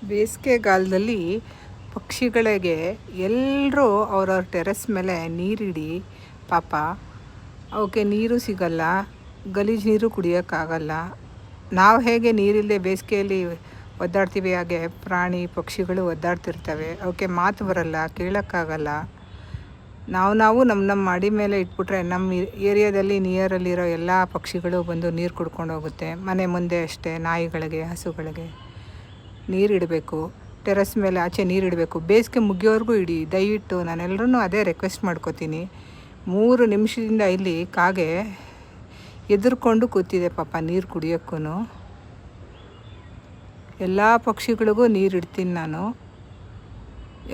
ಬೇಸಿಗೆಗಾಲದಲ್ಲಿ ಪಕ್ಷಿಗಳಿಗೆ ಎಲ್ಲರೂ ಅವ್ರವ್ರ ಟೆರೆಸ್ ಮೇಲೆ ನೀರಿಡಿ. ಪಾಪ ಅವಕ್ಕೆ ನೀರು ಸಿಗಲ್ಲ, ಗಲೀಜು ನೀರು ಕುಡಿಯೋಕ್ಕಾಗಲ್ಲ. ನಾವು ಹೇಗೆ ನೀರಿಲ್ಲದೆ ಬೇಸಿಗೆಯಲ್ಲಿ ಒದ್ದಾಡ್ತೀವಿ, ಹಾಗೆ ಪ್ರಾಣಿ ಪಕ್ಷಿಗಳು ಒದ್ದಾಡ್ತಿರ್ತವೆ. ಅವಕ್ಕೆ ಮಾತು ಬರಲ್ಲ, ಕೇಳೋಕ್ಕಾಗಲ್ಲ. ನಾವು ನಮ್ಮ ಮಾಡಿ ಮೇಲೆ ಇಟ್ಬಿಟ್ರೆ ನಮ್ಮ ಏರಿಯಾದಲ್ಲಿ ನಿಯರಲ್ಲಿರೋ ಎಲ್ಲ ಪಕ್ಷಿಗಳು ಬಂದು ನೀರು ಕುಡ್ಕೊಂಡು ಹೋಗುತ್ತೆ. ಮನೆ ಮುಂದೆ ಅಷ್ಟೇ ನಾಯಿಗಳಿಗೆ, ಹಸುಗಳಿಗೆ ನೀರಿಡಬೇಕು. ಟೆರೆಸ್ ಮೇಲೆ ಆಚೆ ನೀರಿಡಬೇಕು. ಬೇಸಿಗೆ ಮುಗಿಯೋವರೆಗೂ ಇಡಿ ದಯವಿಟ್ಟು. ನಾನೆಲ್ಲರೂ ಅದೇ ರಿಕ್ವೆಸ್ಟ್ ಮಾಡ್ಕೋತೀನಿ. 3 ನಿಮಿಷದಿಂದ ಇಲ್ಲಿ ಕಾಗೆ ಎದುರ್ಕೊಂಡು ಕೂತಿದೆ ಪಾಪ ನೀರು ಕುಡಿಯೋಕ್ಕೂ. ಎಲ್ಲ ಪಕ್ಷಿಗಳಿಗೂ ನೀರು ಇಡ್ತೀನಿ ನಾನು.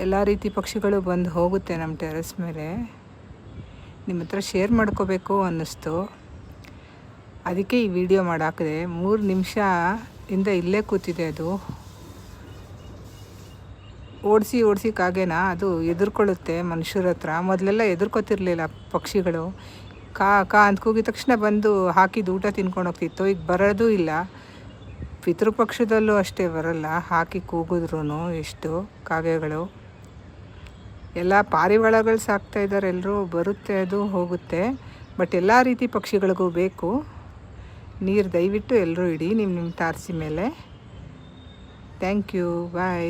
ಎಲ್ಲ ರೀತಿ ಪಕ್ಷಿಗಳು ಬಂದು ಹೋಗುತ್ತೆ ನಮ್ಮ ಟೆರೆಸ್ ಮೇಲೆ. ನಿಮ್ಮ ಹತ್ರ ಶೇರ್ ಮಾಡ್ಕೋಬೇಕು ಅನ್ನಿಸ್ತು, ಅದಕ್ಕೆ ಈ ವಿಡಿಯೋ ಮಾಡಾಕಿದೆ. 3 ನಿಮಿಷದಿಂದ ಇಲ್ಲೇ ಕೂತಿದೆ. ಅದು ಓಡಿಸಿ ಕಾಗೆನ ಅದು ಎದುರ್ಕೊಳ್ಳುತ್ತೆ ಮನುಷ್ಯರ ಹತ್ರ. ಮೊದಲೆಲ್ಲ ಎದುರ್ಕೋತಿರ್ಲಿಲ್ಲ ಪಕ್ಷಿಗಳು. ಕಾ ಅಂತ ಕೂಗಿದ ತಕ್ಷಣ ಬಂದು ಹಾಕಿದ ಊಟ ತಿನ್ಕೊಂಡು ಹೋಗ್ತಿತ್ತು. ಈಗ ಬರೋದೂ ಇಲ್ಲ. ಪಿತೃಪಕ್ಷದಲ್ಲೂ ಅಷ್ಟೇ ಬರಲ್ಲ, ಹಾಕಿ ಕೂಗಿದ್ರೂ. ಎಷ್ಟು ಕಾಗೆಗಳು, ಎಲ್ಲ ಪಾರಿವಾಳಗಳು ಸಾಕ್ತಾಯಿದ್ದಾರೆ ಎಲ್ಲರೂ. ಬರುತ್ತೆ, ಅದು ಹೋಗುತ್ತೆ. ಬಟ್ ಎಲ್ಲ ರೀತಿ ಪಕ್ಷಿಗಳಿಗೂ ಬೇಕು ನೀರು. ದಯವಿಟ್ಟು ಎಲ್ಲರೂ ಇಡಿ ನಿಮ್ಮ ತಾರಸಿ ಮೇಲೆ. Thank you, bye.